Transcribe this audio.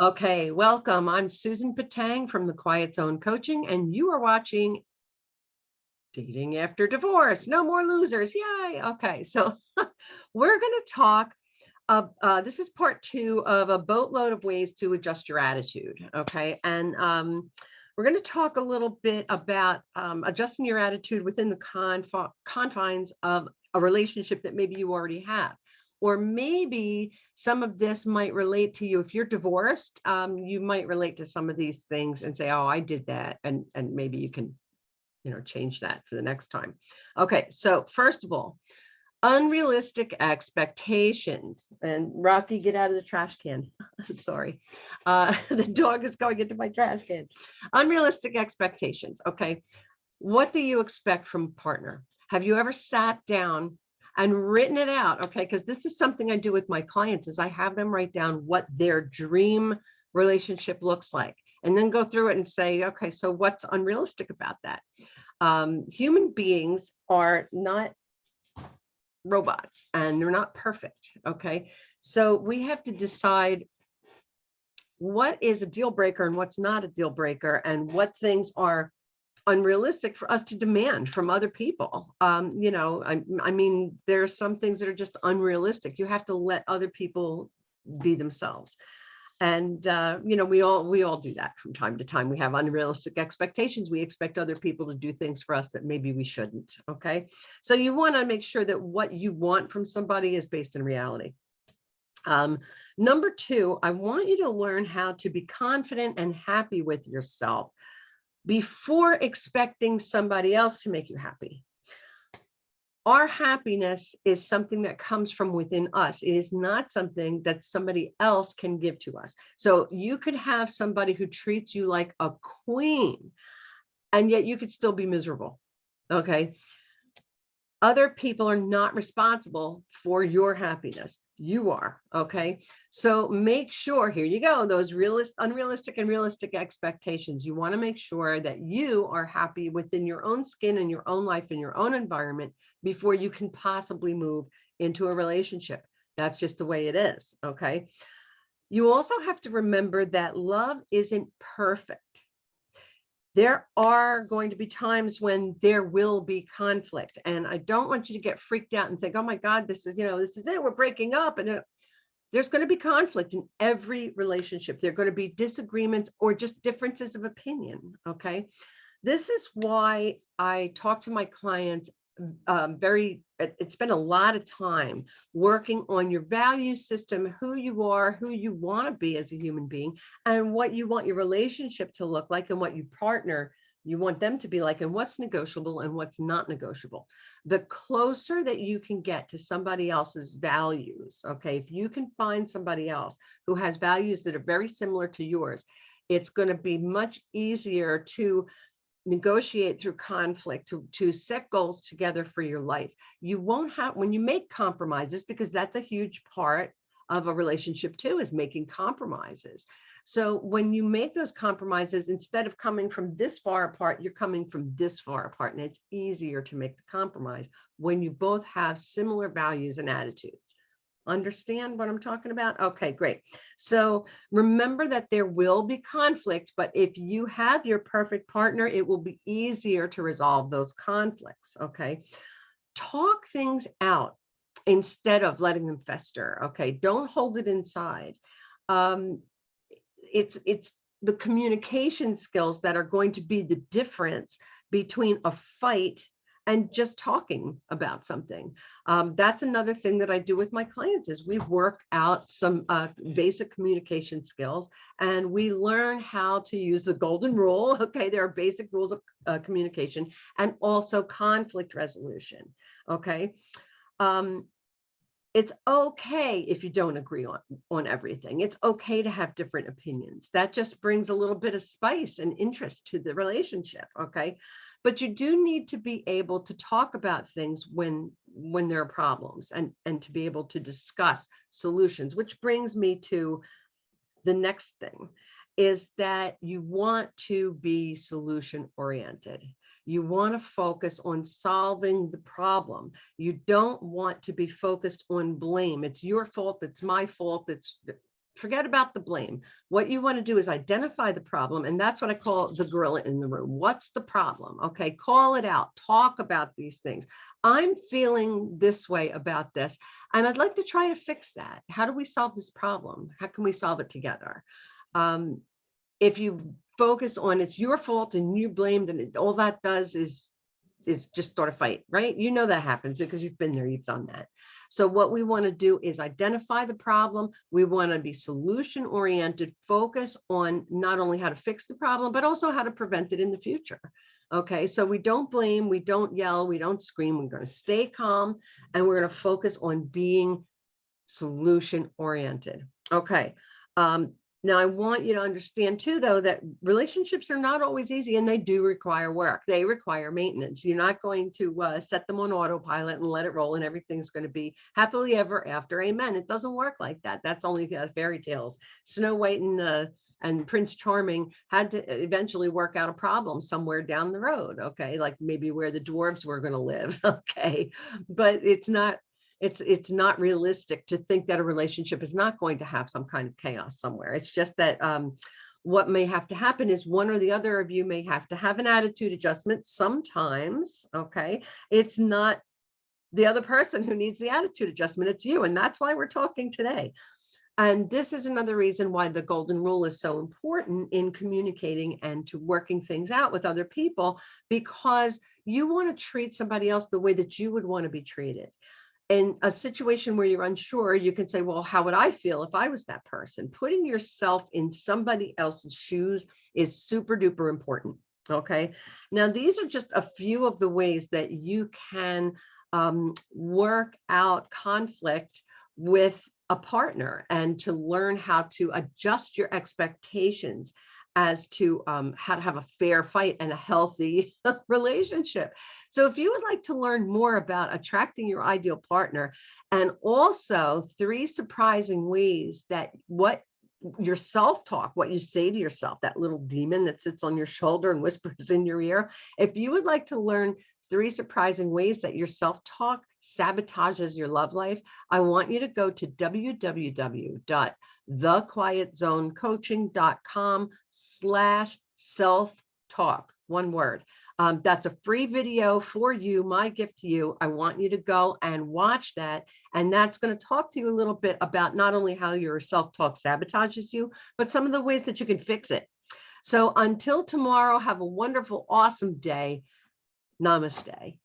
Okay, welcome. I'm Susan Patang from the Quiet Zone Coaching, and you are watching Dating After Divorce. No more losers. Yay. Okay, so we're going to talk. This is part two of a boatload of ways to adjust your attitude. Okay, and we're going to talk a little bit about adjusting your attitude within the confines of a relationship that maybe you already have. Or maybe some of this might relate to you. If you're divorced, you might relate to some of these things and say, oh, I did that. And maybe you can, change that for the next time. Okay, so first of all, unrealistic expectations. And Rocky, get out of the trash can. Sorry. The dog is going into my trash can. Unrealistic expectations. Okay. What do you expect from a partner? Have you ever sat down and written it out? Okay. Because this is something I do with my clients is I have them write down what their dream relationship looks like and then go through it and say, okay, so what's unrealistic about that? Human beings are not robots and they're not perfect. Okay. So we have to decide what is a deal breaker and what's not a deal breaker and what things are unrealistic for us to demand from other people. I mean, there's some things that are just unrealistic. You have to let other people be themselves. And we all do that from time to time. We have unrealistic expectations. We expect other people to do things for us that maybe we shouldn't. Okay. So you want to make sure that what you want from somebody is based in reality. Number two, I want you to learn how to be confident and happy with yourself before expecting somebody else to make you happy. Our happiness is something that comes from within us. It is not something that somebody else can give to us. So you could have somebody who treats you like a queen, and yet you could still be miserable. Okay. Other people are not responsible for your happiness. You are. Okay. So make sure, here you go, those unrealistic and realistic expectations. You want to make sure that you are happy within your own skin and your own life and your own environment before you can possibly move into a relationship. That's just the way it is. Okay. You also have to remember that love isn't perfect. There are going to be times when there will be conflict. And I don't want you to get freaked out and think, oh my God, this is it, we're breaking up. And there's going to be conflict in every relationship. There are going to be disagreements or just differences of opinion. Okay. This is why I talk to my clients spend a lot of time working on your value system, who you are, who you want to be as a human being, and what you want your relationship to look like, and what you want them to be like, and what's negotiable and what's not negotiable. The closer that you can get to somebody else's values, okay, if you can find somebody else who has values that are very similar to yours, it's going to be much easier to negotiate through conflict, to set goals together for your life. You won't have, when you make compromises, because that's a huge part of a relationship too, is making compromises. So when you make those compromises, instead of coming from this far apart, you're coming from this far apart. And it's easier to make the compromise when you both have similar values and attitudes. Understand what I'm talking about? Okay, great. So remember that there will be conflict, but if you have your perfect partner, it will be easier to resolve those conflicts. Okay. Talk things out instead of letting them fester. Okay. Don't hold it inside. It's the communication skills that are going to be the difference between a fight and just talking about something. That's another thing that I do with my clients is we work out some basic communication skills, and we learn how to use the golden rule. Okay, there are basic rules of communication and also conflict resolution. Okay. It's okay if you don't agree on everything. It's okay to have different opinions. That just brings a little bit of spice and interest to the relationship. Okay. But you do need to be able to talk about things when there are problems, and to be able to discuss solutions, which brings me to the next thing, is that you want to be solution oriented. You want to focus on solving the problem. You don't want to be focused on blame. It's your fault. It's my fault. Forget about the blame. What you want to do is identify the problem. And that's what I call the gorilla in the room. What's the problem? Okay. Call it out. Talk about these things. I'm feeling this way about this, and I'd like to try to fix that. How do we solve this problem? How can we solve it together? If you focus on it's your fault and you blame, then all that does is just start a fight, right? You know that happens because you've been there, you've done that. So what we want to do is identify the problem. We want to be solution oriented, focus on not only how to fix the problem, but also how to prevent it in the future. Okay, so we don't blame, we don't yell, we don't scream. We're going to stay calm, and we're going to focus on being solution oriented. Okay. Now, I want you to understand too, though, that relationships are not always easy, and they do require work. They require maintenance. You're not going to set them on autopilot and let it roll and everything's going to be happily ever after. Amen. It doesn't work like that. That's only fairy tales. Snow White and Prince Charming had to eventually work out a problem somewhere down the road. Okay. Like maybe where the dwarves were going to live. Okay. But it's not realistic to think that a relationship is not going to have some kind of chaos somewhere. It's just that what may have to happen is one or the other of you may have to have an attitude adjustment sometimes. Okay. It's not the other person who needs the attitude adjustment. It's you. And that's why we're talking today. And this is another reason why the golden rule is so important in communicating and to working things out with other people, because you want to treat somebody else the way that you would want to be treated. In a situation where you're unsure, you can say, well, how would I feel if I was that person? Putting yourself in somebody else's shoes is super duper important. Okay. Now, these are just a few of the ways that you can work out conflict with a partner and to learn how to adjust your expectations as to how to have a fair fight and a healthy relationship. So if you would like to learn more about attracting your ideal partner, and also 3 surprising ways that what your self-talk, what you say to yourself, that little demon that sits on your shoulder and whispers in your ear, if you would like to learn 3 surprising ways that your self-talk sabotages your love life, I want you to go to www.thequietzonecoaching.com/self-talk. One word. That's a free video for you, my gift to you. I want you to go and watch that. And that's going to talk to you a little bit about not only how your self-talk sabotages you, but some of the ways that you can fix it. So until tomorrow, have a wonderful, awesome day. Namaste.